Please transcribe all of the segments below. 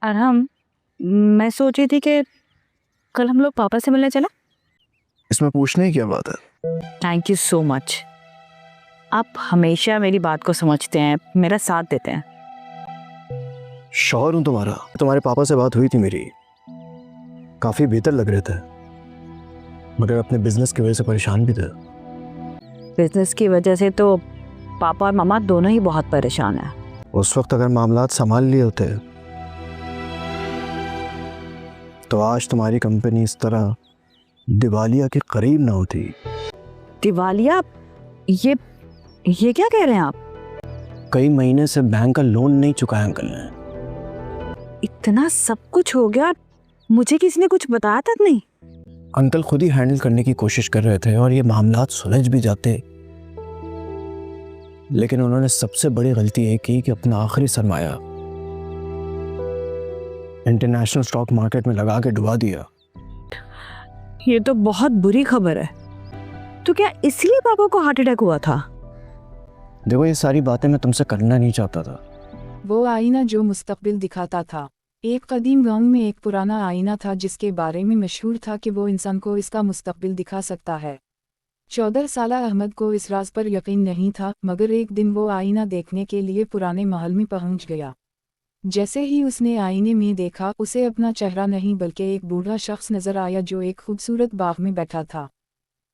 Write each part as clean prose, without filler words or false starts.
ارحم، میں سوچ رہی تھی کہ کل ہم لوگ پاپا سے ملنے چلا. اس میں پوچھنے کی کیا بات ہے؟ تھینک یو سو مچ. آپ ہمیشہ میری بات کو سمجھتے ہیں، میرا ساتھ دیتے ہیں. شوہر ہوں تمہارا. تمہارے پاپا سے بات ہوئی تھی میری، کافی بہتر لگ رہے تھے، مگر اپنے بزنس کی وجہ سے پریشان بھی تھے. بزنس کی وجہ سے تو پاپا اور ماما دونوں ہی بہت پریشان ہیں. اس وقت اگر معاملات سنبھال لیے ہوتے تو آج تمہاری کمپنی اس طرح دیوالیہ کے قریب نہ ہوتی. دیوالیہ؟ یہ کیا کہہ رہے ہیں آپ؟ کئی مہینے سے بینک کا لون نہیں چکایا انکل نے. اتنا سب کچھ ہو گیا، مجھے کسی نے کچھ بتایا تک نہیں. انکل خود ہی ہینڈل کرنے کی کوشش کر رہے تھے اور یہ معاملات سلجھ بھی جاتے، لیکن انہوں نے سب سے بڑی غلطی یہ کی کہ اپنا آخری سرمایہ انٹرنیشنل اسٹاک مارکیٹ میں لگا کے ڈبا دیا. یہ تو بہت بری خبر ہے. تو کیا اس لیے پاپا کو ہارٹ اٹیک ہوا تھا؟ دیکھو، یہ ساری باتیں میں تم سے کرنا نہیں چاہتا تھا. وہ آئینہ جو مستقبل دکھاتا تھا. ایک قدیم گاؤں میں ایک پرانا آئینہ تھا جس کے بارے میں مشہور تھا کہ وہ انسان کو اس کا مستقبل دکھا سکتا ہے. 14 سالہ احمد کو اس راز پر یقین نہیں تھا، مگر ایک دن وہ آئینہ دیکھنے کے لیے پرانے محل میں پہنچ گیا. جیسے ہی اس نے آئینے میں دیکھا، اسے اپنا چہرہ نہیں بلکہ ایک بوڑھا شخص نظر آیا جو ایک خوبصورت باغ میں بیٹھا تھا.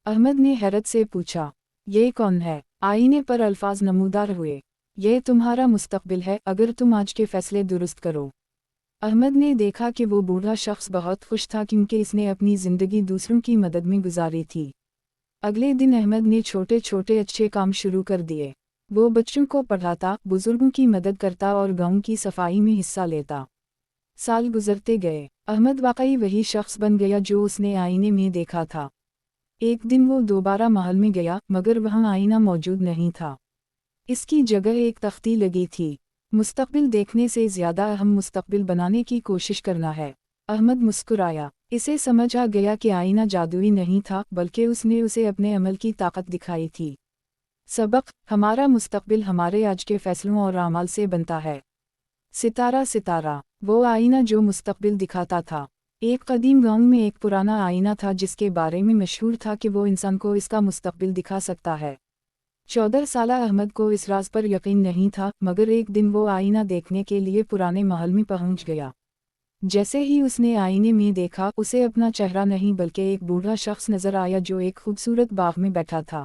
احمد نے حیرت سے پوچھا، یہ کون ہے؟ آئینے پر الفاظ نمودار ہوئے، یہ تمہارا مستقبل ہے اگر تم آج کے فیصلے درست کرو. احمد نے دیکھا کہ وہ بوڑھا شخص بہت خوش تھا کیونکہ اس نے اپنی زندگی دوسروں کی مدد میں گزاری تھی. اگلے دن احمد نے چھوٹے چھوٹے اچھے کام شروع کر دیے. وہ بچوں کو پڑھاتا، بزرگوں کی مدد کرتا اور گاؤں کی صفائی میں حصہ لیتا. سال گزرتے گئے، احمد واقعی وہی شخص بن گیا جو اس نے آئینے میں دیکھا تھا. ایک دن وہ دوبارہ محل میں گیا، مگر وہاں آئینہ موجود نہیں تھا. اس کی جگہ ایک تختی لگی تھی. مستقبل دیکھنے سے زیادہ اہم مستقبل بنانے کی کوشش کرنا ہے. احمد مسکرایا. اسے سمجھ آ گیا کہ آئینہ جادوئی نہیں تھا، بلکہ اس نے اسے اپنے عمل کی طاقت دکھائی تھی. سبق: ہمارا مستقبل ہمارے آج کے فیصلوں اور اعمال سے بنتا ہے. ستارہ. وہ آئینہ جو مستقبل دکھاتا تھا. ایک قدیم گاؤں میں ایک پرانا آئینہ تھا جس کے بارے میں مشہور تھا کہ وہ انسان کو اس کا مستقبل دکھا سکتا ہے. 14 سالہ احمد کو اس راز پر یقین نہیں تھا، مگر ایک دن وہ آئینہ دیکھنے کے لیے پرانے محل میں پہنچ گیا. جیسے ہی اس نے آئینے میں دیکھا، اسے اپنا چہرہ نہیں بلکہ ایک بوڑھا شخص نظر آیا جو ایک خوبصورت باغ میں بیٹھا تھا.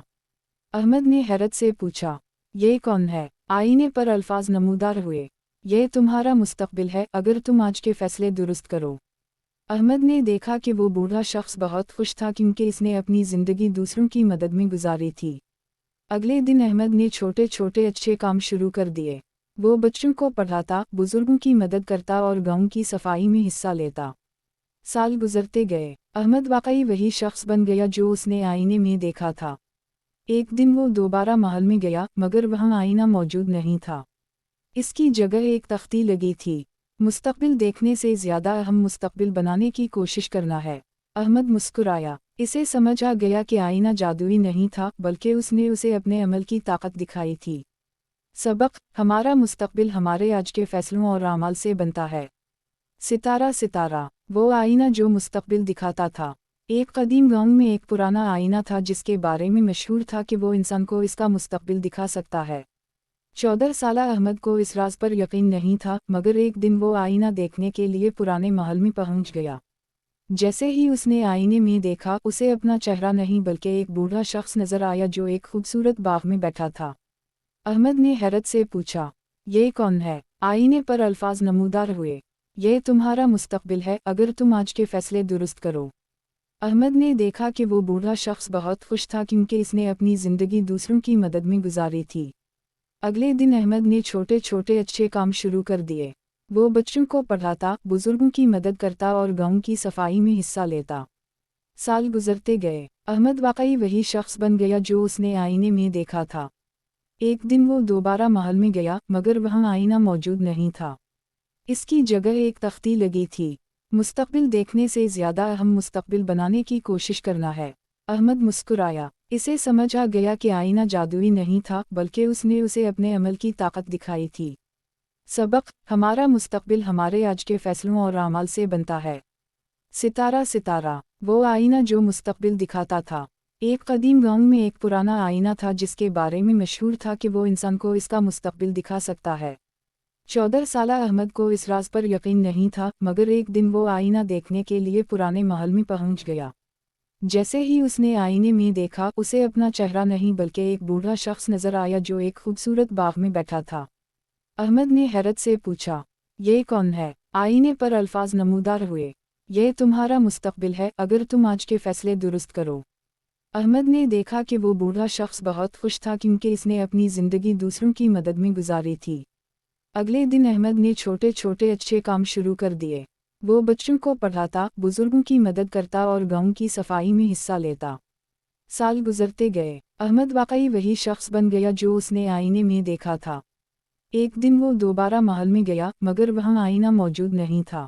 احمد نے حیرت سے پوچھا، یہ کون ہے؟ آئینے پر الفاظ نمودار ہوئے، یہ تمہارا مستقبل ہے اگر تم آج کے فیصلے درست کرو. احمد نے دیکھا کہ وہ بوڑھا شخص بہت خوش تھا کیونکہ اس نے اپنی زندگی دوسروں کی مدد میں گزاری تھی. اگلے دن احمد نے چھوٹے چھوٹے اچھے کام شروع کر دیے. وہ بچوں کو پڑھاتا، بزرگوں کی مدد کرتا اور گاؤں کی صفائی میں حصہ لیتا. سال گزرتے گئے، احمد واقعی وہی شخص بن گیا جو اس نے آئینے میں دیکھا تھا. ایک دن وہ دوبارہ محل میں گیا، مگر وہاں آئینہ موجود نہیں تھا. اس کی جگہ ایک تختی لگی تھی. مستقبل دیکھنے سے زیادہ اہم مستقبل بنانے کی کوشش کرنا ہے. احمد مسکرایا. اسے سمجھ آ گیا کہ آئینہ جادوئی نہیں تھا، بلکہ اس نے اسے اپنے عمل کی طاقت دکھائی تھی. سبق: ہمارا مستقبل ہمارے آج کے فیصلوں اور اعمال سے بنتا ہے. ستارہ. وہ آئینہ جو مستقبل دکھاتا تھا. ایک قدیم گاؤں میں ایک پرانا آئینہ تھا جس کے بارے میں مشہور تھا کہ وہ انسان کو اس کا مستقبل دکھا سکتا ہے. 14 سالہ احمد کو اس راز پر یقین نہیں تھا، مگر ایک دن وہ آئینہ دیکھنے کے لیے پرانے محل میں پہنچ گیا. جیسے ہی اس نے آئینے میں دیکھا، اسے اپنا چہرہ نہیں بلکہ ایک بوڑھا شخص نظر آیا جو ایک خوبصورت باغ میں بیٹھا تھا. احمد نے حیرت سے پوچھا، یہ کون ہے؟ آئینے پر الفاظ نمودار ہوئے، یہ تمہارا مستقبل ہے اگر تم آج کے فیصلے درست کرو. احمد نے دیکھا کہ وہ بوڑھا شخص بہت خوش تھا کیونکہ اس نے اپنی زندگی دوسروں کی مدد میں گزاری تھی. اگلے دن احمد نے چھوٹے چھوٹے اچھے کام شروع کر دیے. وہ بچوں کو پڑھاتا، بزرگوں کی مدد کرتا اور گاؤں کی صفائی میں حصہ لیتا. سال گزرتے گئے، احمد واقعی وہی شخص بن گیا جو اس نے آئینے میں دیکھا تھا. ایک دن وہ دوبارہ محل میں گیا، مگر وہاں آئینہ موجود نہیں تھا. اس کی جگہ ایک تختی لگی تھی. مستقبل دیکھنے سے زیادہ اہم مستقبل بنانے کی کوشش کرنا ہے. احمد مسکرایا. اسے سمجھ آ گیا کہ آئینہ جادوئی نہیں تھا، بلکہ اس نے اسے اپنے عمل کی طاقت دکھائی تھی. सबक, हमारा मुस्तकबिल हमारे आज के फैसलों और अमाल से बनता है। सितारा सितारा, वो आईना जो मुस्तकबिल दिखाता था। एक कदीम गांव में एक पुराना आईना था जिसके बारे में मशहूर था कि वो इंसान को इसका मुस्तकबिल दिखा सकता है। 14 साला अहमद को इस राज पर यकीन नहीं था, मगर एक दिन वो आईना देखने के लिए पुराने महल में पहुंच गया। जैसे ही उसने आईने में देखा, उसे अपना चेहरा नहीं बल्कि एक बूढ़ा शख्स नजर आया जो एक खूबसूरत बाग में बैठा था। अहमद ने हैरत से पूछा, ये कौन है? आईने पर अल्फाज नमूदार हुए, ये तुम्हारा मुस्तकबिल है अगर तुम आज के फैसले दुरुस्त करो। अहमद ने देखा कि वो बूढ़ा शख्स बहुत खुश था क्योंकि इसने अपनी ज़िंदगी दूसरों की मदद में गुजारी थी। अगले दिन अहमद ने छोटे छोटे अच्छे काम शुरू कर दिए। वो बच्चों को पढ़ाता, बुजुर्गों की मदद करता और गांव की सफाई में हिस्सा लेता। साल गुजरते गए, अहमद वाकई वही शख्स बन गया जो उसने आईने में देखा था। एक दिन वो दोबारा महल में गया, मगर वहाँ आईना मौजूद नहीं था।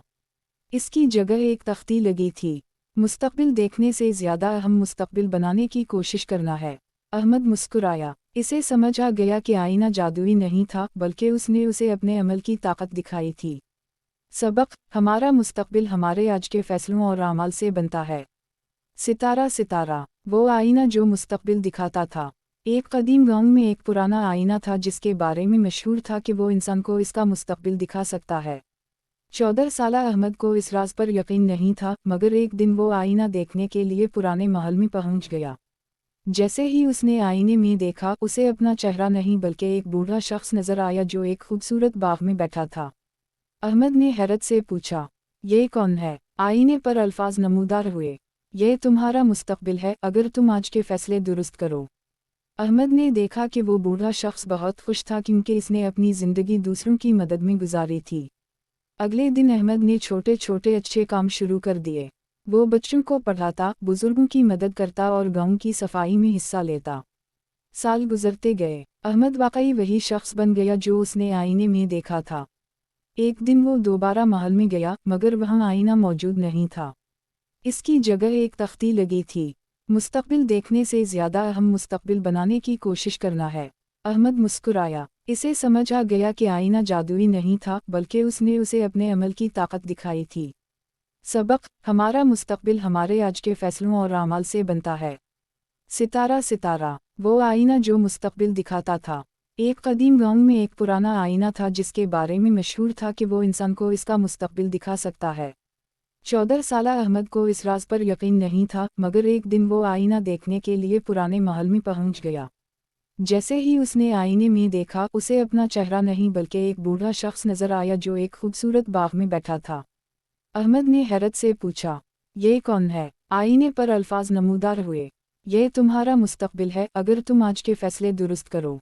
इसकी जगह एक तख्ती लगी थी। मुस्तकबिल देखने से ज़्यादा अहम मुस्तकबिल बनाने की कोशिश करना है। अहमद मुस्कुराया। इसे समझ आ गया कि आईना जादुई नहीं था, बल्कि उसने उसे अपने अमल की ताकत दिखाई थी। सबक, हमारा मुस्तकबिल हमारे आज के फैसलों और अमाल से बनता है। सितारा सितारा, वो आईना जो मुस्तकबिल दिखाता था। एक कदीम गांव में एक पुराना आईना था जिसके बारे में मशहूर था कि वो इंसान को इसका मुस्तकबिल दिखा सकता है। 14 साला अहमद को इस राज पर यकीन नहीं था, मगर एक दिन वो आईना देखने के लिए पुराने महल में पहुंच गया। जैसे ही उसने आईने में देखा, उसे अपना चेहरा नहीं बल्कि एक बूढ़ा शख्स नजर आया जो एक खूबसूरत बाग में बैठा था। अहमद ने हैरत से पूछा, ये कौन है? आईने पर अल्फाज नमूदार हुए, ये तुम्हारा मुस्तकबिल है अगर तुम आज के फैसले दुरुस्त करो। अहमद ने देखा कि वो बूढ़ा शख्स बहुत खुश था क्योंकि इसने अपनी ज़िंदगी दूसरों की मदद में गुजारी थी। अगले दिन अहमद ने छोटे छोटे अच्छे काम शुरू कर दिए। वो बच्चों को पढ़ाता, बुजुर्गों की मदद करता और गांव की सफाई में हिस्सा लेता। साल गुजरते गए, अहमद वाकई वही शख्स बन गया जो उसने आईने में देखा था। एक दिन वो दोबारा महल में गया, मगर वहाँ आईना मौजूद नहीं था। इसकी जगह एक तख्ती लगी थी। मुस्तकबिल देखने से ज़्यादा अहम मुस्तकबिल बनाने की कोशिश करना है। अहमद मुस्कुराया। इसे समझ आ गया कि आईना जादुई नहीं था, बल्कि उसने उसे अपने अमल की ताकत दिखाई थी। सबक, हमारा मुस्तकबिल हमारे आज के फैसलों और अमाल से बनता है। सितारा सितारा, वो आईना जो मुस्तकबिल दिखाता था। एक कदीम गांव में एक पुराना आईना था जिसके बारे में मशहूर था कि वो इंसान को इसका मुस्तकबिल दिखा सकता है। 14 साला अहमद को इस राज पर यकीन नहीं था, मगर एक दिन वो आईना देखने के लिए पुराने महल में पहुंच गया। जैसे ही उसने आईने में देखा, उसे अपना चेहरा नहीं बल्कि एक बूढ़ा शख्स नजर आया जो एक खूबसूरत बाग में बैठा था। अहमद ने हैरत से पूछा, ये कौन है? आईने पर अल्फाज नमूदार हुए, ये तुम्हारा मुस्तकबिल है अगर तुम आज के फैसले दुरुस्त करो।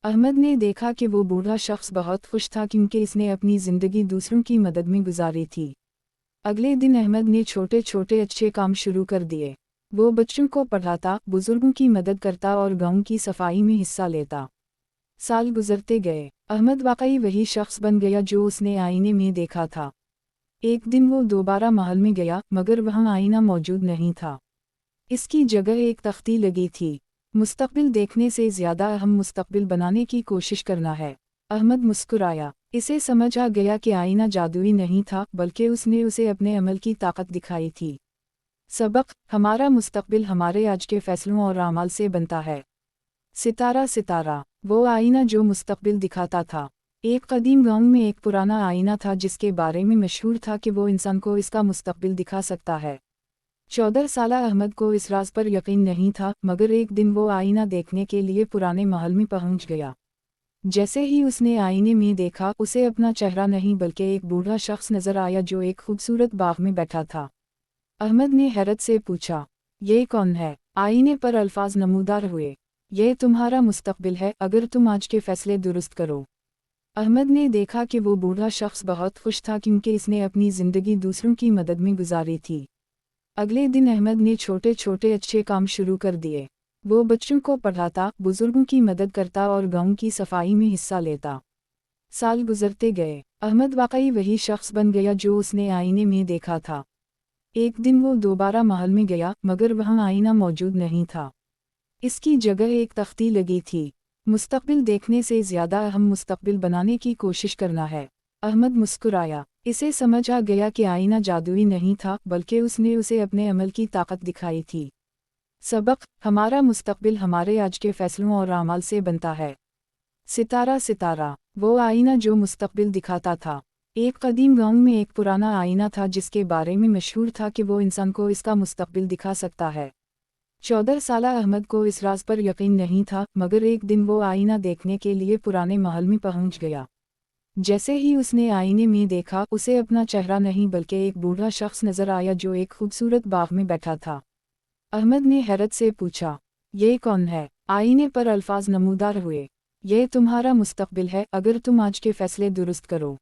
अहमद ने देखा कि वो बूढ़ा शख्स बहुत खुश था क्योंकि इसने अपनी ज़िंदगी दूसरों की मदद में गुजारी थी। अगले दिन अहमद ने छोटे छोटे अच्छे काम शुरू कर दिए। वो बच्चों को पढ़ाता, बुजुर्गों की मदद करता और गांव की सफाई में हिस्सा लेता। साल गुजरते गए, अहमद वाकई वही शख्स बन गया जो उसने आईने में देखा था। एक दिन वो दोबारा महल में गया, मगर वहाँ आईना मौजूद नहीं था। इसकी जगह एक तख्ती लगी थी। मुस्तकबिल देखने से ज़्यादा अहम मुस्तकबिल बनाने की कोशिश करना है। अहमद मुस्कुराया। इसे समझ आ गया कि आईना जादुई नहीं था, बल्कि उसने उसे अपने अमल की ताकत दिखाई थी। सबक, हमारा मुस्तकबिल हमारे आज के फैसलों और अमाल से बनता है। सितारा सितारा, वो आईना जो मुस्तकबिल दिखाता था। एक कदीम गांव में एक पुराना आईना था जिसके बारे में मशहूर था कि वो इंसान को इसका मुस्तकबिल दिखा सकता है। 14 साला अहमद को इस राज पर यकीन नहीं था, मगर एक दिन वो आईना देखने के लिए पुराने महल में पहुंच गया। जैसे ही उसने आईने में देखा, उसे अपना चेहरा नहीं बल्कि एक बूढ़ा शख्स नजर आया जो एक खूबसूरत बाग में बैठा था। अहमद ने हैरत से पूछा, ये कौन है? आईने पर अल्फाज नमूदार हुए, ये तुम्हारा मुस्तकबिल है अगर तुम आज के फैसले दुरुस्त करो। अहमद ने देखा कि वो बूढ़ा शख्स बहुत खुश था क्योंकि इसने अपनी ज़िंदगी दूसरों की मदद में गुजारी थी। अगले दिन अहमद ने छोटे छोटे अच्छे काम शुरू कर दिए। वो बच्चों को पढ़ाता, बुजुर्गों की मदद करता और गांव की सफाई में हिस्सा लेता। साल गुजरते गए, अहमद वाकई वही शख्स बन गया जो उसने आईने में देखा था। एक दिन वो दोबारा महल में गया, मगर वहाँ आईना मौजूद नहीं था। इसकी जगह एक तख्ती लगी थी। मुस्तकबिल देखने से ज़्यादा अहम मुस्तकबिल बनाने की कोशिश करना है। अहमद मुस्कुराया। इसे समझ आ गया कि आईना जादुई नहीं था, बल्कि उसने उसे अपने अमल की ताकत दिखाई थी। सबक: हमारा मुस्तकबिल हमारे आज के फैसलों और अमाल से बनता है। सितारा सितारा, वो आईना जो मुस्तकबिल दिखाता था। एक कदीम गांव में एक पुराना आईना था जिसके बारे में मशहूर था कि वो इंसान को इसका मुस्तकबिल दिखा सकता है। 14 साला अहमद को इस राज पर यकीन नहीं था, मगर एक दिन वो आईना देखने के लिए पुराने महल में पहुंच गया। जैसे ही उसने आईने में देखा, उसे अपना चेहरा नहीं बल्कि एक बूढ़ा शख्स नजर आया जो एक खूबसूरत बाग में बैठा था। अहमद ने हैरत से पूछा, ये कौन है? आईने पर अल्फाज नमूदार हुए, ये तुम्हारा मुस्तकबिल है, अगर तुम आज के फैसले दुरुस्त करो।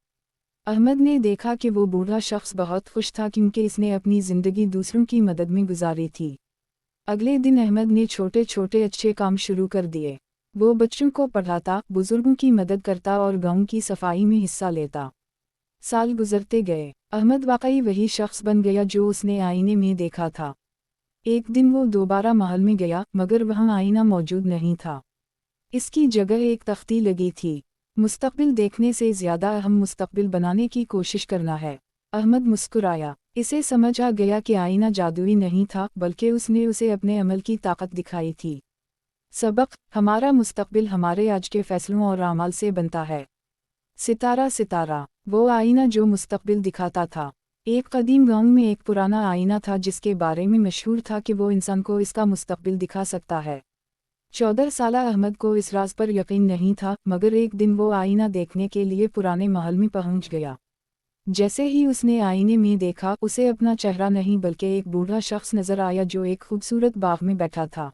अहमद ने देखा कि वो बूढ़ा शख्स बहुत खुश था क्योंकि इसने अपनी ज़िंदगी दूसरों की मदद में गुजारी थी। अगले दिन अहमद ने छोटे छोटे अच्छे काम शुरू कर दिए। वो बच्चों को पढ़ाता, बुजुर्गों की मदद करता और गांव की सफाई में हिस्सा लेता। साल गुजरते गए। अहमद वाकई वही शख्स बन गया जो उसने आईने में देखा था। एक दिन वो दोबारा महल में गया, मगर वहाँ आईना मौजूद नहीं था। इसकी जगह एक तख्ती लगी थी। मुस्तकबिल देखने से ज़्यादा अहम मुस्तकबिल बनाने की कोशिश करना है। अहमद मुस्कुराया। इसे समझ आ गया कि आईना जादुई नहीं था, बल्कि उसने उसे अपने अमल की ताकत दिखाई थी। सबक: हमारा मुस्तकबिल हमारे आज के फैसलों और अमाल से बनता है। सितारा सितारा, वो आईना जो मुस्तकबिल दिखाता था। एक कदीम गांव में एक पुराना आईना था जिसके बारे में मशहूर था कि वो इंसान को इसका मुस्तकबिल दिखा सकता है। 14 साला अहमद को इस राज पर यकीन नहीं था, मगर एक दिन वो आईना देखने के लिए पुराने महल में पहुंच गया। जैसे ही उसने आईने में देखा, उसे अपना चेहरा नहीं बल्कि एक बूढ़ा शख्स नजर आया जो एक खूबसूरत बाग में बैठा था।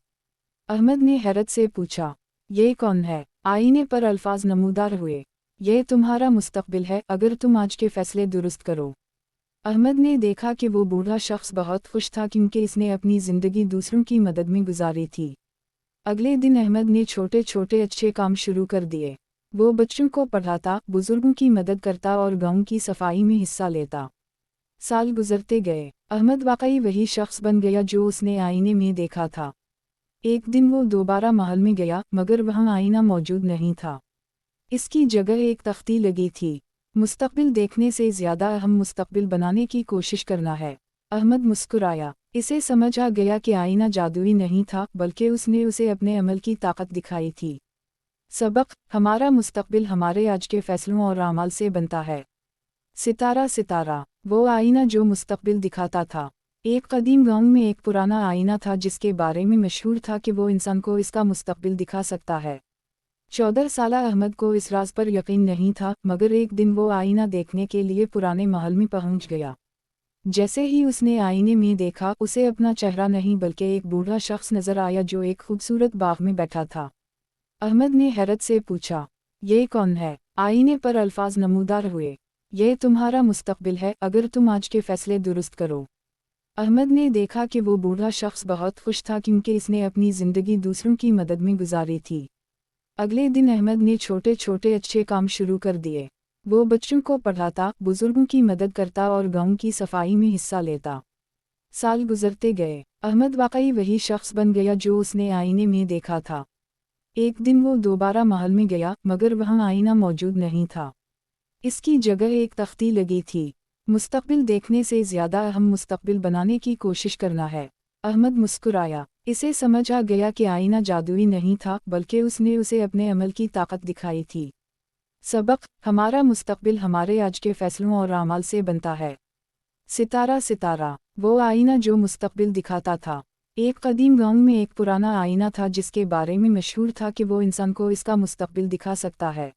अहमद ने हैरत से पूछा, ये कौन है? आईने पर अल्फाज नमूदार हुए, ये तुम्हारा मुस्तकबिल है, अगर तुम आज के फैसले दुरुस्त करो। अहमद ने देखा कि वो बूढ़ा शख्स बहुत खुश था क्योंकि इसने अपनी ज़िंदगी दूसरों की मदद में गुजारी थी। अगले दिन अहमद ने छोटे छोटे अच्छे काम शुरू कर दिए। वो बच्चों को पढ़ाता, बुजुर्गों की मदद करता और गांव की सफाई में हिस्सा लेता। साल गुजरते गए। अहमद वाकई वही शख्स बन गया जो उसने आईने में देखा था। एक दिन वो दोबारा महल में गया, मगर वहाँ आईना मौजूद नहीं था। इसकी जगह एक तख्ती लगी थी। मुस्तकबिल देखने से ज़्यादा अहम मुस्तकबिल बनाने की कोशिश करना है। अहमद मुस्कुराया। इसे समझ आ गया कि आईना जादुई नहीं था, बल्कि उसने उसे अपने अमल की ताकत दिखाई थी। सबक: हमारा मुस्तकबिल हमारे आज के फैसलों और अमाल से बनता है। सितारा सितारा, वो आईना जो मुस्तकबिल दिखाता था। एक कदीम गांव में एक पुराना आईना था जिसके बारे में मशहूर था कि वो इंसान को इसका मुस्तकबिल दिखा सकता है। 14 साला अहमद को इस राज पर यकीन नहीं था, मगर एक दिन वो आईना देखने के लिए पुराने महल में पहुंच गया। जैसे ही उसने आईने में देखा, उसे अपना चेहरा नहीं बल्कि एक बूढ़ा शख्स नजर आया जो एक खूबसूरत बाग में बैठा था। अहमद ने हैरत से पूछा, ये कौन है? आईने पर अल्फाज नमूदार हुए, ये तुम्हारा मुस्तकबिल है, अगर तुम आज के फैसले दुरुस्त करो। अहमद ने देखा कि वो बूढ़ा शख्स बहुत खुश था क्योंकि इसने अपनी ज़िंदगी दूसरों की मदद में गुजारी थी। अगले दिन अहमद ने छोटे छोटे अच्छे काम शुरू कर दिए। वो बच्चों को पढ़ाता, बुजुर्गों की मदद करता और गांव की सफाई में हिस्सा लेता। साल गुजरते गए। अहमद वाकई वही शख्स बन गया जो उसने आईने में देखा था। एक दिन वो दोबारा महल में गया, मगर वहाँ आईना मौजूद नहीं था। इसकी जगह एक तख्ती लगी थी। मुस्तकबिल देखने से ज़्यादा अहम मुस्तकबिल बनाने की कोशिश करना है। अहमद मुस्कुराया। इसे समझ आ गया कि आईना जादुई नहीं था, बल्कि उसने उसे अपने अमल की ताकत दिखाई थी। सबक: हमारा मुस्तकबिल हमारे आज के फैसलों और अमाल से बनता है। सितारा सितारा, वो आईना जो मुस्तकबिल दिखाता था। एक कदीम गांव में एक पुराना आईना था जिसके बारे में मशहूर था कि वो इंसान को इसका मुस्तकबिल दिखा सकता है।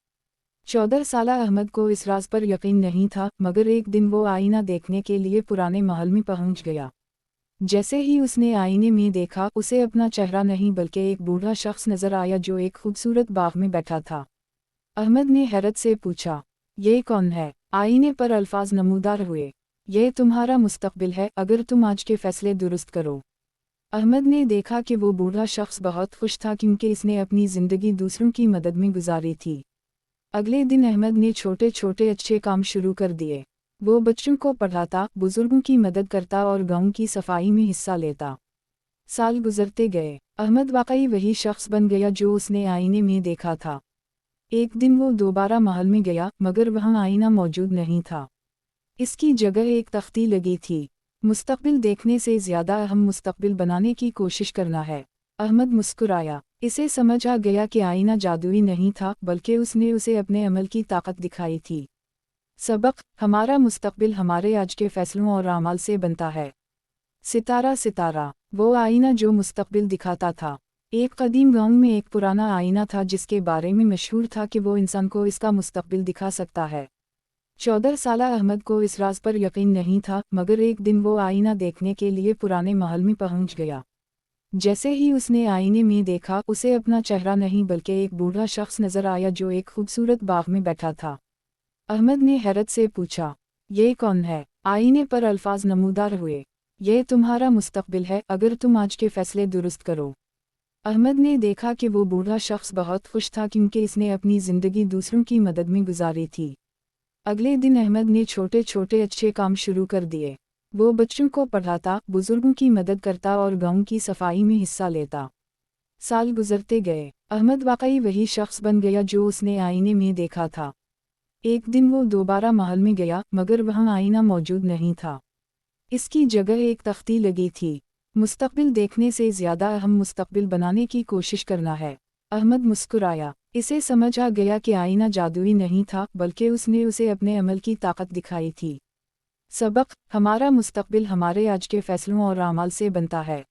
14 साला अहमद को इस राज पर यकीन नहीं था, मगर एक दिन वो आईना देखने के लिए पुराने महल में पहुंच गया। जैसे ही उसने आईने में देखा, उसे अपना चेहरा नहीं बल्कि एक बूढ़ा शख्स नजर आया जो एक खूबसूरत बाग में बैठा था। अहमद ने हैरत से पूछा, ये कौन है? आईने पर अल्फाज नमूदार हुए, ये तुम्हारा मुस्तकबिल है, अगर तुम आज के फैसले दुरुस्त करो। अहमद ने देखा कि वो बूढ़ा शख्स बहुत खुश था क्योंकि इसने अपनी ज़िंदगी दूसरों की मदद में गुजारी थी। अगले दिन अहमद ने छोटे छोटे अच्छे काम शुरू कर दिए। वो बच्चों को पढ़ाता, बुजुर्गों की मदद करता और गांव की सफाई में हिस्सा लेता। साल गुजरते गए। अहमद वाकई वही शख्स बन गया जो उसने आईने में देखा था। एक दिन वो दोबारा महल में गया, मगर वहाँ आईना मौजूद नहीं था। इसकी जगह एक तख्ती लगी थी। मुस्तकबिल देखने से ज़्यादा अहम मुस्तकबिल बनाने की कोशिश करना है। अहमद मुस्कुराया। इसे समझ आ गया कि आईना जादुई नहीं था, बल्कि उसने उसे अपने अमल की ताकत दिखाई थी। सबक: हमारा मुस्तकबिल हमारे आज के फैसलों और अमाल से बनता है। सितारा सितारा, वो आईना जो मुस्तकबिल दिखाता था। एक कदीम गांव में एक पुराना आईना था जिसके बारे में मशहूर था कि वो इंसान को इसका मुस्तकबिल दिखा सकता है। 14 साला अहमद को इस राज पर यकीन नहीं था, मगर एक दिन वो आईना देखने के लिए पुराने महल में पहुंच गया। जैसे ही उसने आईने में देखा, उसे अपना चेहरा नहीं बल्कि एक बूढ़ा शख्स नजर आया जो एक खूबसूरत बाग में बैठा था। अहमद ने हैरत से पूछा, ये कौन है? आईने पर अल्फाज नमूदार हुए, ये तुम्हारा मुस्तकबिल है, अगर तुम आज के फैसले दुरुस्त करो। अहमद ने देखा कि वो बूढ़ा शख्स बहुत खुश था क्योंकि इसने अपनी ज़िंदगी दूसरों की मदद में गुजारी थी। अगले दिन अहमद ने छोटे छोटे अच्छे काम शुरू कर दिए। वो बच्चों को पढ़ाता, बुजुर्गों की मदद करता और गांव की सफाई में हिस्सा लेता। साल गुजरते गए। अहमद वाकई वही शख्स बन गया जो उसने आईने में देखा था। एक दिन वो दोबारा महल में गया, मगर वहाँ आईना मौजूद नहीं था। इसकी जगह एक तख्ती लगी थी। मुस्तकबिल देखने से ज़्यादा अहम मुस्तकबिल बनाने की कोशिश करना है। अहमद मुस्कुराया। इसे समझ आ गया कि आईना जादुई नहीं था, बल्कि उसने उसे अपने अमल की ताकत दिखाई थी। सबक: हमारा मुस्तकबिल हमारे आज के फैसलों और अमाल से बनता है।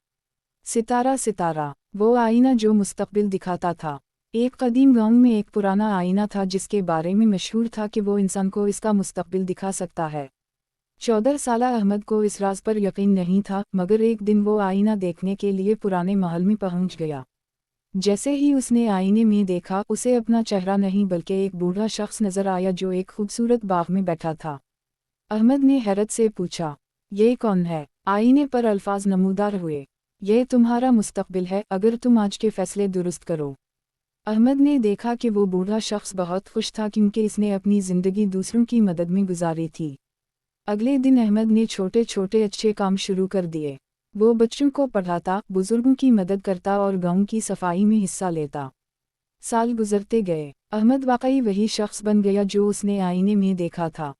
सितारा सितारा, वो आईना जो मुस्तकबिल दिखाता था। एक कदीम गांव में एक पुराना आईना था जिसके बारे में मशहूर था कि वो इंसान को इसका मुस्तकबिल दिखा सकता है। 14 साला अहमद को इस राज पर यकीन नहीं था, मगर एक दिन वो आईना देखने के लिए पुराने महल में पहुंच गया। जैसे ही उसने आईने में देखा, उसे अपना चेहरा नहीं बल्कि एक बूढ़ा शख्स नजर आया जो एक खूबसूरत बाग में बैठा था। अहमद ने हैरत से पूछा, ये कौन है? आईने पर अल्फाज नमूदार हुए, ये तुम्हारा मुस्तकबिल है, अगर तुम आज के फैसले दुरुस्त करो। अहमद ने देखा कि वो बूढ़ा शख्स बहुत खुश था क्योंकि इसने अपनी ज़िंदगी दूसरों की मदद में गुजारी थी। अगले दिन अहमद ने छोटे छोटे अच्छे काम शुरू कर दिए। वो बच्चों को पढ़ाता, बुजुर्गों की मदद करता और गांव की सफाई में हिस्सा लेता। साल गुजरते गए। अहमद वाकई वही शख्स बन गया जो उसने आईने में देखा था।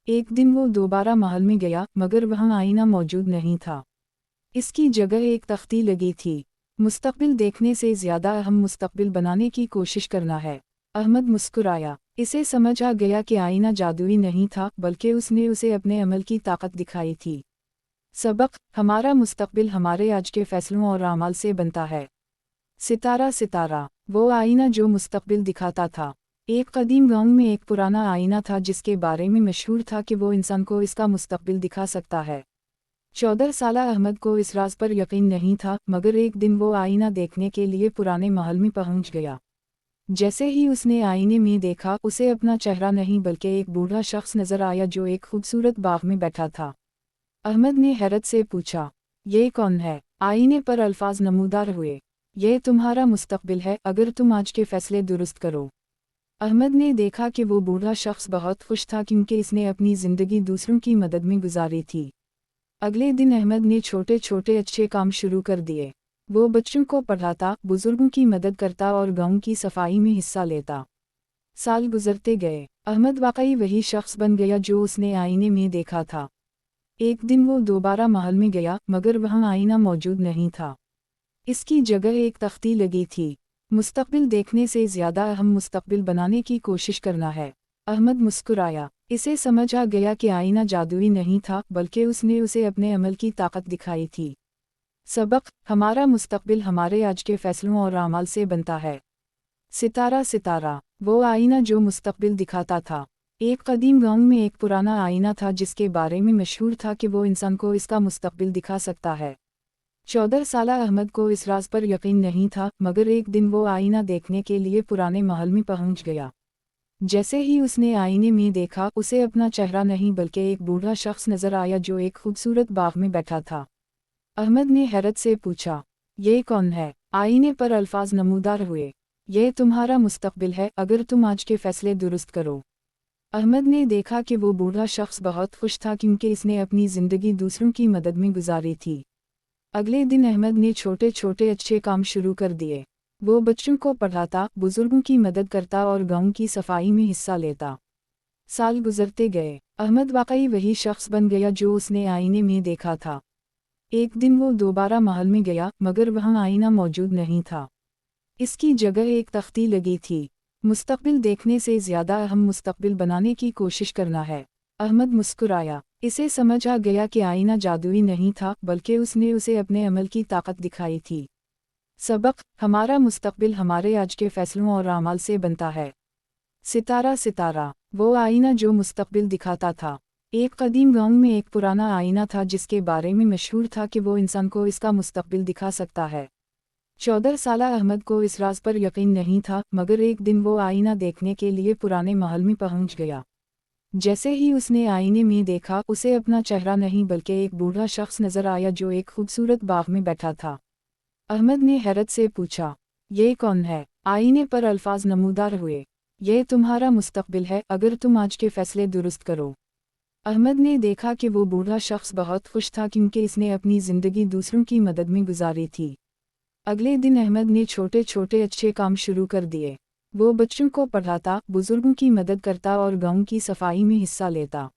एक दिन वो दोबारा महल में गया, मगर वहाँ आईना मौजूद नहीं था। इसकी जगह एक तख्ती लगी थी। मुस्तकबिल देखने से ज़्यादा अहम मुस्तकबिल बनाने की कोशिश करना है। अहमद मुस्कुराया। इसे समझ आ गया कि आईना जादुई नहीं था, बल्कि उसने उसे अपने अमल की ताकत दिखाई थी। सबक: हमारा मुस्तकबिल हमारे आज के फैसलों और अमाल से बनता है। सितारा सितारा, वो आईना जो मुस्तकबिल दिखाता था। एक कदीम गांव में एक पुराना आईना था जिसके बारे में मशहूर था कि वो इंसान को इसका मुस्तकबिल दिखा सकता है। 14 साला अहमद को इस राज पर यकीन नहीं था, मगर एक दिन वो आईना देखने के लिए पुराने महल में पहुंच गया। जैसे ही उसने आईने में देखा, उसे अपना चेहरा नहीं बल्कि एक बूढ़ा शख्स नजर आया जो एक खूबसूरत बाग में बैठा था। अहमद ने हैरत से पूछा, ये कौन है? आईने पर अल्फाज नमूदार हुए, ये तुम्हारा मुस्तकबिल है, अगर तुम आज के फैसले दुरुस्त करो। अहमद ने देखा कि वो बूढ़ा शख्स बहुत खुश था क्योंकि इसने अपनी ज़िंदगी दूसरों की मदद में गुजारी थी। अगले दिन अहमद ने छोटे छोटे अच्छे काम शुरू कर दिए। वो बच्चों को पढ़ाता, बुजुर्गों की मदद करता और गांव की सफाई में हिस्सा लेता। साल गुजरते गए। अहमद वाकई वही शख्स बन गया जो उसने आईने में देखा था। एक दिन वो दोबारा महल में गया, मगर वहाँ आईना मौजूद नहीं था। इसकी जगह एक तख्ती लगी थी। मुस्तकबिल देखने से ज़्यादा अहम मुस्तकबिल बनाने की कोशिश करना है। अहमद मुस्कुराया। इसे समझ आ गया कि आईना जादुई नहीं था, बल्कि उसने उसे अपने अमल की ताकत दिखाई थी। सबक: हमारा मुस्तकबिल हमारे आज के फैसलों और अमाल से बनता है। सितारा सितारा, वो आईना जो मुस्तकबिल दिखाता था। एक कदीम गांव में एक पुराना आईना था जिसके बारे में मशहूर था कि वो इंसान को इसका मुस्तकबिल दिखा सकता है। 14 साला अहमद को इस राज पर यकीन नहीं था, मगर एक दिन वो आईना देखने के लिए पुराने महल में पहुंच गया। जैसे ही उसने आईने में देखा, उसे अपना चेहरा नहीं बल्कि एक बूढ़ा शख्स नजर आया जो एक खूबसूरत बाग में बैठा था। अहमद ने हैरत से पूछा, ये कौन है? आईने पर अल्फाज नमूदार हुए, ये तुम्हारा मुस्तकबिल है, अगर तुम आज के फैसले दुरुस्त करो। अहमद ने देखा कि वो बूढ़ा शख्स बहुत खुश था क्योंकि इसने अपनी ज़िंदगी दूसरों की मदद में गुजारी थी। अगले दिन अहमद ने छोटे छोटे अच्छे काम शुरू कर दिए। वो बच्चों को पढ़ाता, बुजुर्गों की मदद करता और गांव की सफाई में हिस्सा लेता। साल गुजरते गए। अहमद वाकई वही शख्स बन गया जो उसने आईने में देखा था। एक दिन वो दोबारा महल में गया, मगर वहाँ आईना मौजूद नहीं था। इसकी जगह एक तख्ती लगी थी। मुस्तकबिल देखने से ज़्यादा अहम मुस्तकबिल बनाने की कोशिश करना है। अहमद मुस्कुराया। इसे समझ आ गया कि आईना जादुई नहीं था, बल्कि उसने उसे अपने अमल की ताकत दिखाई थी। सबक: हमारा मुस्तकबिल हमारे आज के फैसलों और अमाल से बनता है। सितारा सितारा, वो आईना जो मुस्तकबिल दिखाता था। एक कदीम गांव में एक पुराना आईना था जिसके बारे में मशहूर था कि वो इंसान को इसका मुस्तकबिल दिखा सकता है। 14 साला अहमद को इस राज पर यकीन नहीं था, मगर एक दिन वो आईना देखने के लिए पुराने महल में पहुंच गया। जैसे ही उसने आईने में देखा, उसे अपना चेहरा नहीं बल्कि एक बूढ़ा शख्स नजर आया जो एक खूबसूरत बाग में बैठा था। अहमद ने हैरत से पूछा, ये कौन है? आईने पर अल्फाज नमूदार हुए, ये तुम्हारा मुस्तकबिल है, अगर तुम आज के फैसले दुरुस्त करो। अहमद ने देखा कि वो बूढ़ा शख्स बहुत खुश था क्योंकि इसने अपनी ज़िंदगी दूसरों की मदद में गुजारी थी। अगले दिन अहमद ने छोटे छोटे अच्छे काम शुरू कर दिए। वो बच्चों को पढ़ाता, बुजुर्गों की मदद करता और गांव की सफाई में हिस्सा लेता।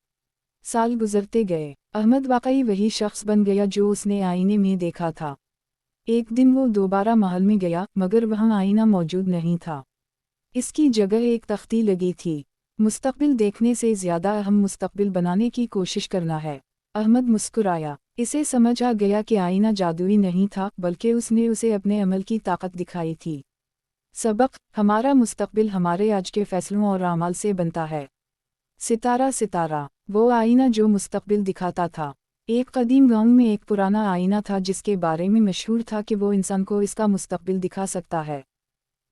साल गुजरते गए। अहमद वाकई वही शख्स बन गया जो उसने आईने में देखा था। एक दिन वो दोबारा महल में गया, मगर वहाँ आईना मौजूद नहीं था। इसकी जगह एक तख्ती लगी थी। मुस्तकबिल देखने से ज़्यादा अहम मुस्तकबिल बनाने की कोशिश करना है। अहमद मुस्कुराया। इसे समझ आ गया कि आईना जादुई नहीं था, बल्कि उसने उसे अपने अमल की ताकत दिखाई थी। सबक: हमारा मुस्तकबिल हमारे आज के फैसलों और अमाल से बनता है। सितारा सितारा, वो आईना जो मुस्तकबिल दिखाता था। एक कदीम गांव में एक पुराना आईना था जिसके बारे में मशहूर था कि वो इंसान को इसका मुस्तकबिल दिखा सकता है।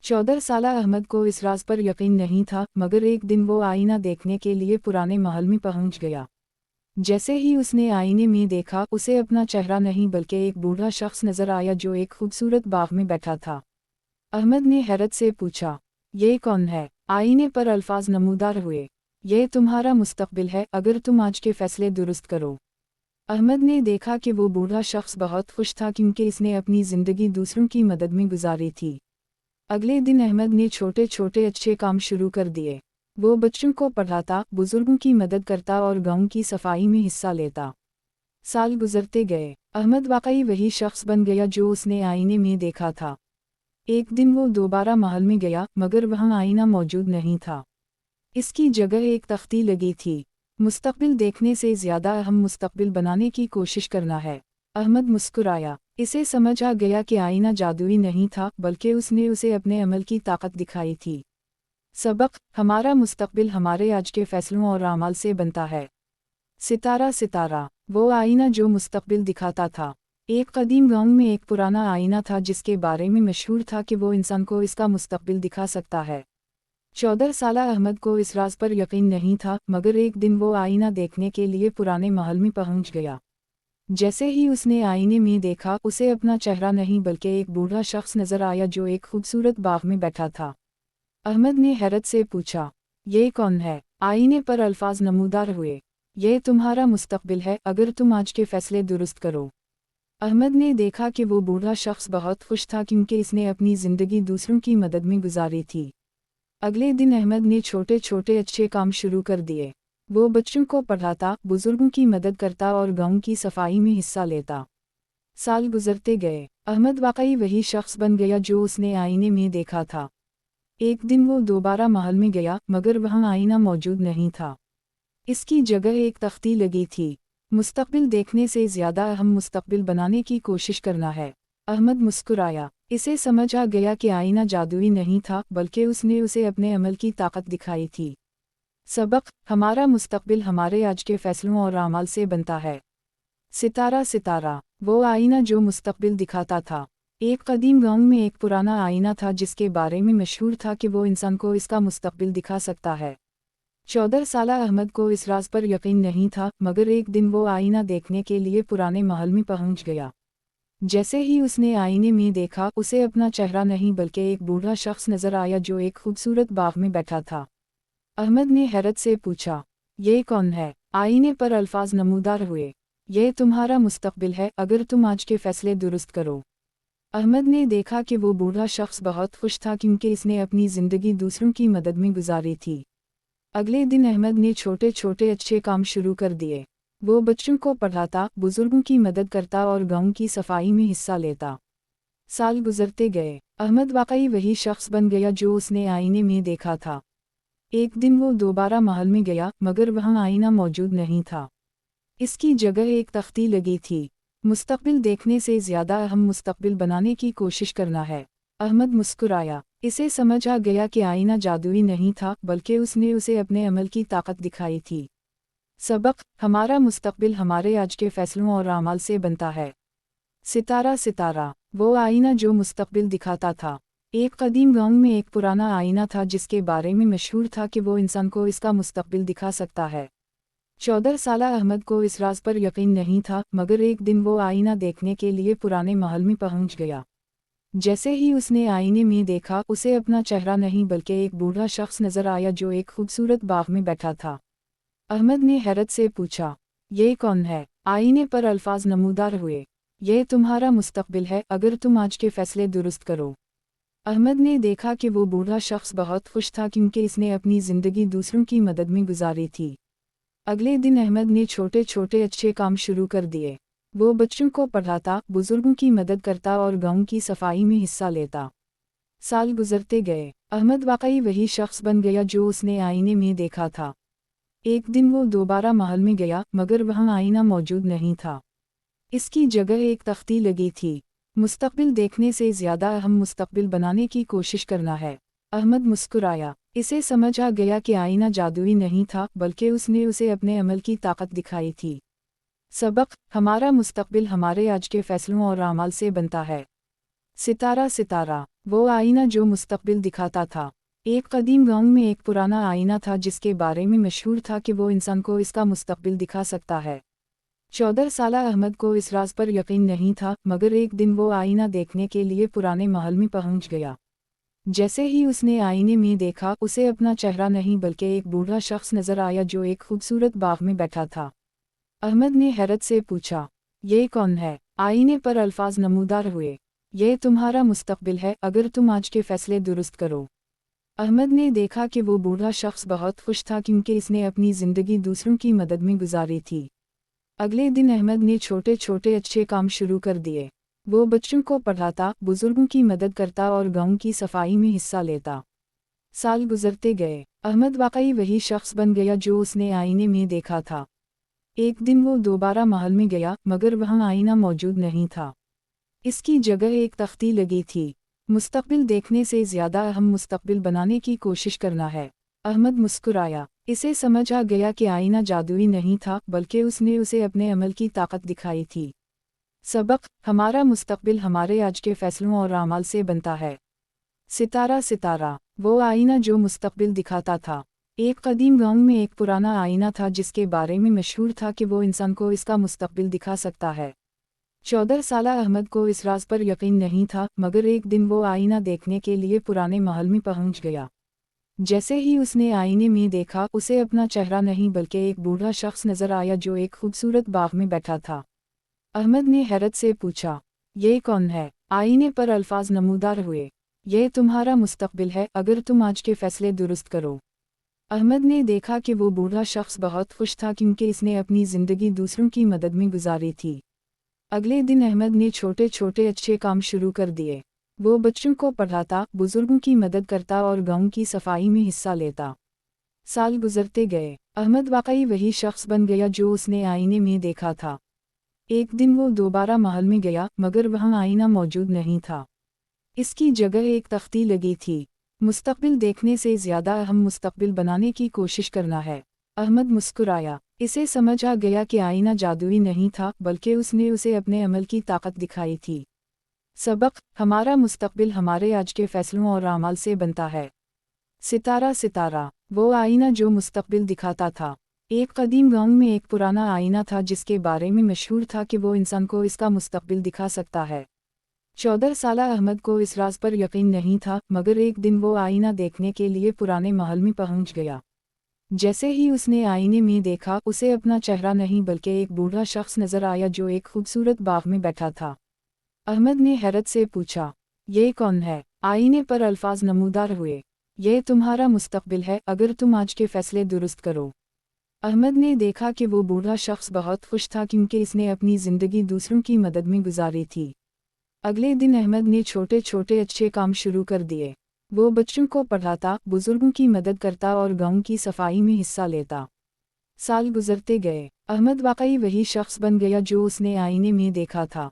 14 साला अहमद को इस राज पर यकीन नहीं था, मगर एक दिन वो आईना देखने के लिए पुराने महल में पहुंच गया। जैसे ही उसने आईने में देखा, उसे अपना चेहरा नहीं बल्कि एक बूढ़ा शख्स नजर आया जो एक खूबसूरत बाग में बैठा था। अहमद ने हैरत से पूछा, ये कौन है? आईने पर अल्फाज नमूदार हुए, ये तुम्हारा मुस्तकबिल है, अगर तुम आज के फैसले दुरुस्त करो। अहमद ने देखा कि वो बूढ़ा शख्स बहुत खुश था क्योंकि इसने अपनी ज़िंदगी दूसरों की मदद में गुजारी थी। अगले दिन अहमद ने छोटे छोटे अच्छे काम शुरू कर दिए। वो बच्चों को पढ़ाता, बुजुर्गों की मदद करता और गांव की सफाई में हिस्सा लेता। साल गुजरते गए। अहमद वाकई वही शख्स बन गया जो उसने आईने में देखा था। एक दिन वो दोबारा महल में गया, मगर वहाँ आईना मौजूद नहीं था। इसकी जगह एक तख्ती लगी थी। मुस्तकबिल देखने से ज़्यादा अहम मुस्तकबिल बनाने की कोशिश करना है। अहमद मुस्कुराया। इसे समझ आ गया कि आईना जादुई नहीं था, बल्कि उसने उसे अपने अमल की ताकत दिखाई थी। सबक: हमारा मुस्तकबिल हमारे आज के फैसलों और अमाल से बनता है। सितारा सितारा, वो आईना जो मुस्तकबिल दिखाता था। एक कदीम गांव में एक पुराना आईना था जिसके बारे में मशहूर था कि वो इंसान को इसका मुस्तकबिल दिखा सकता है। 14 साला अहमद को इस राज पर यकीन नहीं था, मगर एक दिन वो आईना देखने के लिए पुराने महल में पहुंच गया। जैसे ही उसने आईने में देखा, उसे अपना चेहरा नहीं बल्कि एक बूढ़ा शख्स नजर आया जो एक खूबसूरत बाग में बैठा था। अहमद ने हैरत से पूछा, ये कौन है? आईने पर अल्फाज नमूदार हुए, ये तुम्हारा मुस्तकबिल है, अगर तुम आज के फैसले दुरुस्त करो। अहमद ने देखा कि वो बूढ़ा शख्स बहुत खुश था क्योंकि इसने अपनी ज़िंदगी दूसरों की मदद में गुजारी थी। अगले दिन अहमद ने छोटे छोटे अच्छे काम शुरू कर दिए। वो बच्चों को पढ़ाता, बुजुर्गों की मदद करता और गांव की सफाई में हिस्सा लेता। साल गुजरते गए। अहमद वाकई वही शख्स बन गया जो उसने आईने में देखा था। एक दिन वो दोबारा महल में गया, मगर वहाँ आईना मौजूद नहीं था। इसकी जगह एक तख्ती लगी थी। मुस्तकबिल देखने से ज़्यादा अहम मुस्तकबिल बनाने की कोशिश करना है। अहमद मुस्कुराया। इसे समझ आ गया कि आईना जादुई नहीं था, बल्कि उसने उसे अपने अमल की ताकत दिखाई थी। सबक: हमारा मुस्तकबिल हमारे आज के फैसलों और अमाल से बनता है। सितारा सितारा, वो आईना जो मुस्तकबिल दिखाता था। एक कदीम गांव में एक पुराना आईना था जिसके बारे में मशहूर था कि वो इंसान को इसका मुस्तकबिल दिखा सकता है। 14 साला अहमद को इस राज पर यकीन नहीं था, मगर एक दिन वो आईना देखने के लिए पुराने महल में पहुंच गया। जैसे ही उसने आईने में देखा, उसे अपना चेहरा नहीं बल्कि एक बूढ़ा शख्स नजर आया जो एक खूबसूरत बाग में बैठा था। अहमद ने हैरत से पूछा, ये कौन है? आईने पर अल्फाज नमूदार हुए, یہ تمہارا مستقبل ہے اگر تم آج کے فیصلے درست کرو۔ احمد نے دیکھا کہ وہ بوڑھا شخص بہت خوش تھا کیونکہ اس نے اپنی زندگی دوسروں کی مدد میں گزاری تھی۔ اگلے دن احمد نے چھوٹے چھوٹے اچھے کام شروع کر دیے۔ وہ بچوں کو پڑھاتا، بزرگوں کی مدد کرتا اور گاؤں کی صفائی میں حصہ لیتا۔ سال گزرتے گئے، احمد واقعی وہی شخص بن گیا جو اس نے آئینے میں دیکھا تھا۔ ایک دن وہ دوبارہ محل میں گیا مگر وہاں آئینہ موجود نہیں تھا۔ اس کی جگہ ایک تختی لگی تھی۔ مستقبل دیکھنے سے زیادہ اہم مستقبل بنانے کی کوشش کرنا ہے۔ احمد مسکرایا۔ اسے سمجھ آ گیا کہ آئینہ جادوئی نہیں تھا بلکہ اس نے اسے اپنے عمل کی طاقت دکھائی تھی۔ سبق: ہمارا مستقبل ہمارے آج کے فیصلوں اور اعمال سے بنتا ہے۔ ستارہ ستارہ، وہ آئینہ جو مستقبل دکھاتا تھا۔ ایک قدیم گاؤں میں ایک پرانا آئینہ تھا جس کے بارے میں مشہور تھا کہ وہ انسان کو اس کا مستقبل دکھا سکتا ہے۔ 14 سالہ احمد کو اس راز پر یقین نہیں تھا مگر ایک دن وہ آئینہ دیکھنے کے لیے پرانے محل میں پہنچ گیا۔ جیسے ہی اس نے آئینے میں دیکھا اسے اپنا چہرہ نہیں بلکہ ایک بوڑھا شخص نظر آیا جو ایک خوبصورت باغ میں بیٹھا تھا۔ احمد نے حیرت سے پوچھا، یہ کون ہے؟ آئینے پر الفاظ نمودار ہوئے، یہ تمہارا مستقبل ہے اگر تم آج کے فیصلے درست کرو۔ احمد نے دیکھا کہ وہ بوڑھا شخص بہت خوش تھا کیونکہ اس نے اپنی زندگی دوسروں کی مدد میں گزاری تھی۔ اگلے دن احمد نے چھوٹے چھوٹے اچھے کام شروع کر دیے۔ وہ بچوں کو پڑھاتا، بزرگوں کی مدد کرتا اور گاؤں کی صفائی میں حصہ لیتا۔ سال گزرتے گئے، احمد واقعی وہی شخص بن گیا جو اس نے آئینے میں دیکھا تھا۔ ایک دن وہ دوبارہ محل میں گیا مگر وہاں آئینہ موجود نہیں تھا۔ اس کی جگہ ایک تختی لگی تھی۔ مستقبل دیکھنے سے زیادہ اہم مستقبل بنانے کی کوشش کرنا ہے۔ احمد مسکرایا۔ اسے سمجھ آ گیا کہ آئینہ جادوئی نہیں تھا بلکہ اس نے اسے اپنے عمل کی طاقت دکھائی تھی۔ سبق: ہمارا مستقبل ہمارے آج کے فیصلوں اور اعمال سے بنتا ہے۔ ستارہ ستارہ، وہ آئینہ جو مستقبل دکھاتا تھا۔ ایک قدیم گاؤں میں ایک پرانا آئینہ تھا جس کے بارے میں مشہور تھا کہ وہ انسان کو اس کا مستقبل دکھا سکتا ہے۔ 14 سالہ احمد کو اس راز پر یقین نہیں تھا مگر ایک دن وہ آئینہ دیکھنے کے لیے پرانے محل میں پہنچ گیا۔ جیسے ہی اس نے آئینے میں دیکھا اسے اپنا چہرہ نہیں بلکہ ایک بوڑھا شخص نظر آیا جو ایک خوبصورت باغ میں بیٹھا تھا۔ احمد نے حیرت سے پوچھا، یہ کون ہے؟ آئینے پر الفاظ نمودار ہوئے، یہ تمہارا مستقبل ہے اگر تم آج کے فیصلے درست کرو۔ احمد نے دیکھا کہ وہ بوڑھا شخص بہت خوش تھا کیونکہ اس نے اپنی زندگی دوسروں کی مدد میں گزاری تھی۔ اگلے دن احمد نے چھوٹے چھوٹے اچھے کام شروع کر دیے۔ وہ بچوں کو پڑھاتا، بزرگوں کی مدد کرتا اور گاؤں کی صفائی میں حصہ لیتا۔ سال گزرتے گئے، احمد واقعی وہی شخص بن گیا جو اس نے آئینے میں دیکھا تھا۔ ایک دن وہ دوبارہ محل میں گیا مگر وہاں آئینہ موجود نہیں تھا۔ اس کی جگہ ایک تختی لگی تھی۔ مستقبل دیکھنے سے زیادہ اہم مستقبل بنانے کی کوشش کرنا ہے۔ احمد مسکرایا۔ اسے سمجھ آ گیا کہ آئینہ جادوئی نہیں تھا بلکہ اس نے اسے اپنے عمل کی طاقت دکھائی تھی۔ سبق: ہمارا مستقبل ہمارے آج کے فیصلوں اور اعمال سے بنتا ہے۔ ستارہ ستارہ، وہ آئینہ جو مستقبل دکھاتا تھا۔ ایک قدیم گاؤں میں ایک پرانا آئینہ تھا جس کے بارے میں مشہور تھا کہ وہ انسان کو اس کا مستقبل دکھا سکتا ہے۔ 14 سالہ احمد کو اس راز پر یقین نہیں تھا مگر ایک دن وہ آئینہ دیکھنے کے لیے پرانے محل میں پہنچ گیا۔ جیسے ہی اس نے آئینے میں دیکھا اسے اپنا چہرہ نہیں بلکہ ایک بوڑھا شخص نظر آیا جو ایک خوبصورت باغ میں بیٹھا تھا۔ احمد نے حیرت سے پوچھا، یہ کون ہے؟ آئینے پر الفاظ نمودار ہوئے، یہ تمہارا مستقبل ہے اگر تم آج کے فیصلے درست کرو۔ احمد نے دیکھا کہ وہ بوڑھا شخص بہت خوش تھا کیونکہ اس نے اپنی زندگی دوسروں کی مدد میں گزاری تھی۔ اگلے دن احمد نے چھوٹے چھوٹے اچھے کام شروع کر دیے۔ وہ بچوں کو پڑھاتا، بزرگوں کی مدد کرتا اور گاؤں کی صفائی میں حصہ لیتا۔ سال گزرتے گئے، احمد واقعی وہی شخص بن گیا جو اس نے آئینے میں دیکھا تھا۔ ایک دن وہ دوبارہ محل میں گیا مگر وہاں آئینہ موجود نہیں تھا۔ اس کی جگہ ایک تختی لگی تھی۔ مستقبل دیکھنے سے زیادہ اہم مستقبل بنانے کی کوشش کرنا ہے۔ احمد مسکرایا۔ اسے سمجھ آ گیا کہ آئینہ جادوئی نہیں تھا بلکہ اس نے اسے اپنے عمل کی طاقت دکھائی تھی۔ سبق: ہمارا مستقبل ہمارے آج کے فیصلوں اور اعمال سے بنتا ہے۔ ستارہ ستارہ، وہ آئینہ جو مستقبل دکھاتا تھا۔ ایک قدیم گاؤں میں ایک پرانا آئینہ تھا جس کے بارے میں مشہور تھا کہ وہ انسان کو اس کا مستقبل دکھا سکتا ہے۔ 14 سالہ احمد کو اس راز پر یقین نہیں تھا مگر ایک دن وہ آئینہ دیکھنے کے لیے پرانے محل میں پہنچ گیا۔ जैसे ही उसने आईने में देखा उसे अपना चेहरा नहीं बल्कि एक बूढ़ा शख्स नजर आया जो एक खूबसूरत बाग में बैठा था। अहमद ने हैरत से पूछा, ये कौन है? आईने पर अल्फाज नमूदार हुए, ये तुम्हारा मुस्तकबिल है अगर तुम आज के फैसले दुरुस्त करो। अहमद ने देखा कि वो बूढ़ा शख्स बहुत खुश था क्योंकि इसने अपनी ज़िंदगी दूसरों की मदद में गुजारी थी। अगले दिन अहमद ने छोटे छोटे अच्छे काम शुरू कर दिए। वो बच्चों को पढ़ाता, बुजुर्गों की मदद करता और गांव की सफाई में हिस्सा लेता। साल गुजरते गए, अहमद वाकई वही शख्स बन गया जो उसने आईने में देखा था।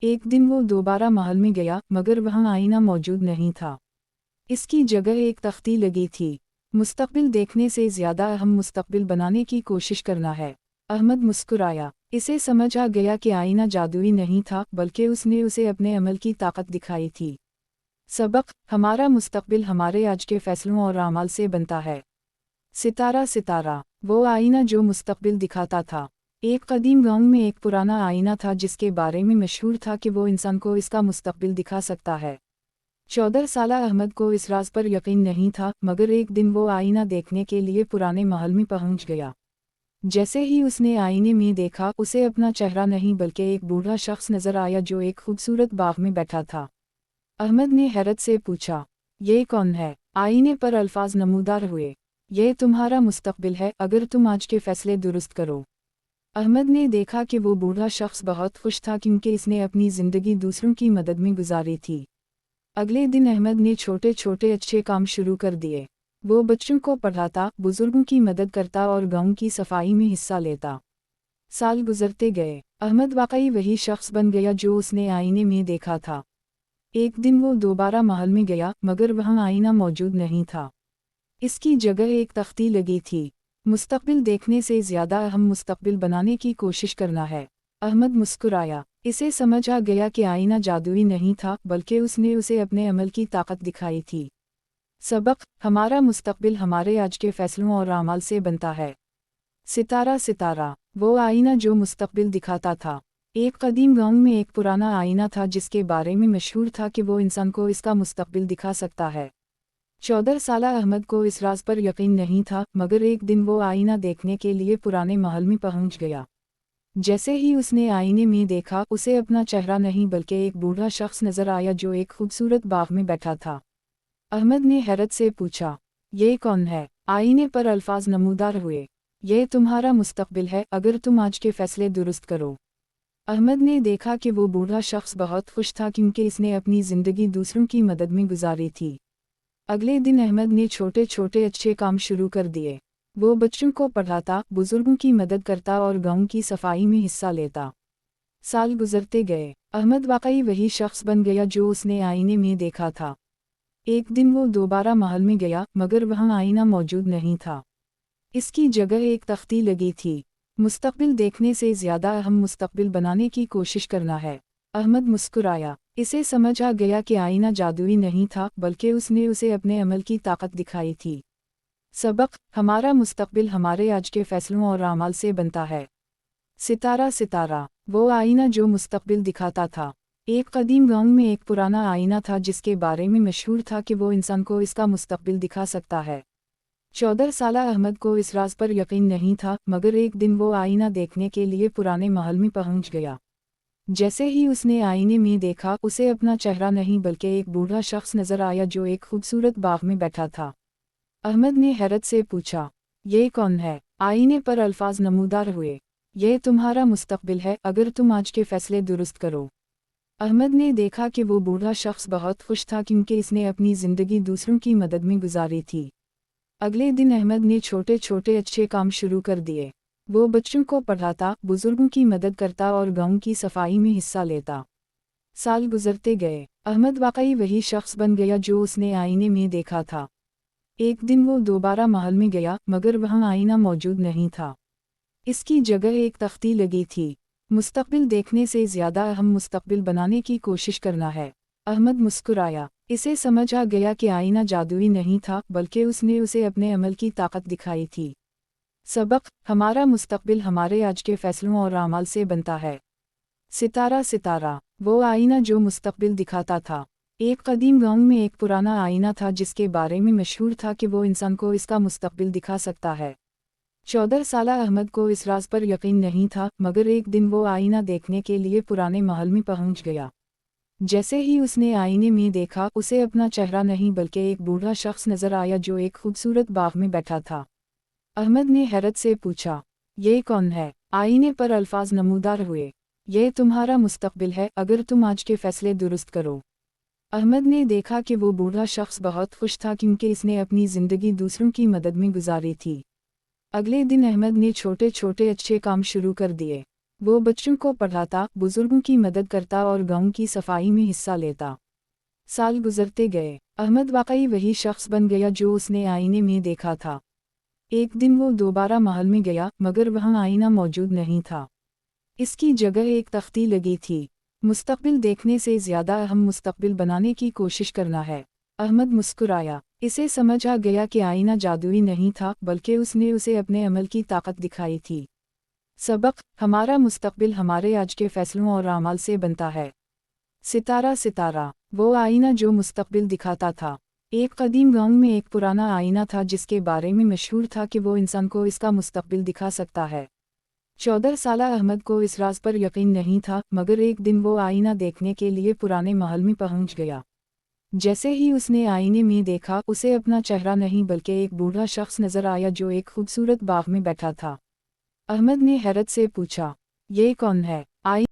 एक दिन वो दोबारा महल में गया मगर वहाँ आईना मौजूद नहीं था। इसकी जगह एक तख्ती लगी थी। मुस्तकबिल देखने से ज़्यादा अहम मुस्तकबिल बनाने की कोशिश करना है। अहमद मुस्कुराया। इसे समझ आ गया कि आईना जादुई नहीं था बल्कि उसने उसे अपने अमल की ताकत दिखाई थी। सबक: हमारा मुस्तकबिल हमारे आज के फैसलों और अमाल से बनता है। सितारा सितारा, वो आईना जो मुस्तकबिल दिखाता था। एक कदीम गांव में एक पुराना आईना था जिसके बारे में मशहूर था कि वो इंसान को इसका मुस्तकबिल दिखा सकता है। 14 साला अहमद को इस राज पर यकीन नहीं था मगर एक दिन वो आईना देखने के लिए पुराने महल में पहुंच गया। जैसे ही उसने आईने में देखा उसे अपना चेहरा नहीं बल्कि एक बूढ़ा शख्स नजर आया जो एक खूबसूरत बाग में बैठा था। अहमद ने हैरत से पूछा, ये कौन है? आईने पर अल्फाज नमूदार हुए, ये तुम्हारा मुस्तकबिल है अगर तुम आज के फैसले दुरुस्त करो। अहमद ने देखा कि वो बूढ़ा शख्स बहुत खुश था क्योंकि इसने अपनी ज़िंदगी दूसरों की मदद में गुजारी थी। अगले दिन अहमद ने छोटे छोटे अच्छे काम शुरू कर दिए। वो बच्चों को पढ़ाता, बुजुर्गों की मदद करता और गांव की सफाई में हिस्सा लेता। साल गुजरते गए, अहमद वाकई वही शख्स बन गया जो उसने आईने में देखा था। एक दिन वो दोबारा महल में गया मगर वहाँ आईना मौजूद नहीं था। इसकी जगह एक तख्ती लगी थी। मुस्तकबिल देखने से ज़्यादा अहम मुस्तकबिल बनाने की कोशिश करना है। अहमद मुस्कुराया। इसे समझ आ गया कि आईना जादुई नहीं था बल्कि उसने उसे अपने अमल की ताकत दिखाई थी। सबक: हमारा मुस्तकबिल हमारे आज के फैसलों और अमाल से बनता है। सितारा सितारा, वो आईना जो मुस्तकबिल दिखाता था। एक कदीम गांव में एक पुराना आईना था जिसके बारे में मशहूर था कि वो इंसान को इसका मुस्तकबिल दिखा सकता है। 14 साला अहमद को इस राज पर यकीन नहीं था मगर एक दिन वो आईना देखने के लिए पुराने महल में पहुंच गया। जैसे ही उसने आईने में देखा उसे अपना चेहरा नहीं बल्कि एक बूढ़ा शख्स नजर आया जो एक खूबसूरत बाग में बैठा था। अहमद ने हैरत से पूछा, ये कौन है? आईने पर अल्फाज नमूदार हुए, ये तुम्हारा मुस्तकबिल है अगर तुम आज के फैसले दुरुस्त करो। अहमद ने देखा कि वो बूढ़ा शख्स बहुत खुश था क्योंकि इसने अपनी ज़िंदगी दूसरों की मदद में गुजारी थी। अगले दिन अहमद ने छोटे छोटे अच्छे काम शुरू कर दिए। वो बच्चों को पढ़ाता, बुजुर्गों की मदद करता और गांव की सफाई में हिस्सा लेता। साल गुजरते गए, अहमद वाकई वही शख्स बन गया जो उसने आईने में देखा था। एक दिन वो दोबारा महल में गया मगर वहाँ आईना मौजूद नहीं था। इसकी जगह एक तख्ती लगी थी। मुस्तकबिल देखने से ज़्यादा अहम मुस्तकबिल बनाने की कोशिश करना है। अहमद मुस्कुराया। इसे समझ आ गया कि आईना जादुई नहीं था बल्कि उसने उसे अपने अमल की ताकत दिखाई थी। सबक: हमारा मुस्तकबिल हमारे आज के फैसलों और अमाल से बनता है। सितारा सितारा, वो आईना जो मुस्तकबिल दिखाता था। एक कदीम गांव में एक पुराना आईना था जिसके बारे में मशहूर था कि वो इंसान को इसका मुस्तकबिल दिखा सकता है। 14 साला अहमद को इस राज पर यकीन नहीं था मगर एक दिन वो आईना देखने के लिए पुराने महल में पहुंच गया। जैसे ही उसने आईने में देखा उसे अपना चेहरा नहीं बल्कि एक बूढ़ा शख्स नजर आया जो एक खूबसूरत बाग में बैठा था। अहमद ने हैरत से पूछा, ये कौन है? आईने पर अल्फाज नमूदार हुए, ये तुम्हारा मुस्तकबिल है अगर तुम आज के फैसले दुरुस्त करो। अहमद ने देखा कि वो बूढ़ा शख्स बहुत खुश था क्योंकि इसने अपनी ज़िंदगी दूसरों की मदद में गुजारी थी। अगले दिन अहमद ने छोटे छोटे अच्छे काम शुरू कर दिए। वो बच्चों को पढ़ाता, बुजुर्गों की मदद करता और गांव की सफाई में हिस्सा लेता। साल गुजरते गए, अहमद वाकई वही शख्स बन गया जो उसने आईने में देखा था। एक दिन वो दोबारा महल में गया मगर वहाँ आईना मौजूद नहीं था। इसकी जगह एक तख्ती लगी थी। मुस्तकबिल देखने से ज़्यादा अहम मुस्तकबिल बनाने की कोशिश करना है। अहमद मुस्कुराया। इसे समझ आ गया कि आईना जादुई नहीं था बल्कि उसने उसे अपने अमल की ताकत दिखाई थी। सबक: हमारा मुस्तकबिल हमारे आज के फैसलों और अमाल से बनता है। सितारा सितारा, वो आईना जो मुस्तकबिल दिखाता था। एक कदीम गांव में एक पुराना आईना था जिसके बारे में मशहूर था कि वो इंसान को इसका मुस्तकबिल दिखा सकता है। 14 साला अहमद को इस राज पर यकीन नहीं था, मगर एक दिन वो आईना देखने के लिए पुराने महल में पहुंच गया। जैसे ही उसने आईने में देखा, उसे अपना चेहरा नहीं बल्कि एक बूढ़ा शख्स नजर आया जो एक खूबसूरत बाग में बैठा था। अहमद ने हैरत से पूछा, ये कौन है? आईने पर अल्फाज नमूदार हुए, ये तुम्हारा मुस्तकबिल है अगर तुम आज के फैसले दुरुस्त करो। अहमद ने देखा कि वो बूढ़ा शख्स बहुत खुश था क्योंकि इसने अपनी ज़िंदगी दूसरों की मदद में गुजारी थी। अगले दिन अहमद ने छोटे छोटे अच्छे काम शुरू कर दिए। वो बच्चों को पढ़ाता, बुजुर्गों की मदद करता और गांव की सफाई में हिस्सा लेता। साल गुजरते गए, अहमद वाकई वही शख्स बन गया जो उसने आईने में देखा था। एक दिन वो दोबारा महल में गया, मगर वहाँ आईना मौजूद नहीं था। इसकी जगह एक तख्ती लगी थी। मुस्तकबिल देखने से ज़्यादा अहम मुस्तकबिल बनाने की कोशिश करना है। अहमद मुस्कुराया। इसे समझ आ गया कि आईना जादुई नहीं था, बल्कि उसने उसे अपने अमल की ताकत दिखाई थी। सबक: हमारा मुस्तकबिल हमारे आज के फैसलों और अमाल से बनता है। सितारा सितारा, वो आईना जो मुस्तकबिल दिखाता था। एक कदीम गांव में एक पुराना आईना था जिसके बारे में मशहूर था कि वो इंसान को इसका मुस्तकबिल दिखा सकता है। 14 साला अहमद को इस राज पर यकीन नहीं था, मगर एक दिन वो आईना देखने के लिए पुराने महल में पहुंच गया। जैसे ही उसने आईने में देखा, उसे अपना चेहरा नहीं बल्कि एक बूढ़ा शख्स नजर आया जो एक खूबसूरत बाग में बैठा था। अहमद ने हैरत से पूछा, ये कौन है?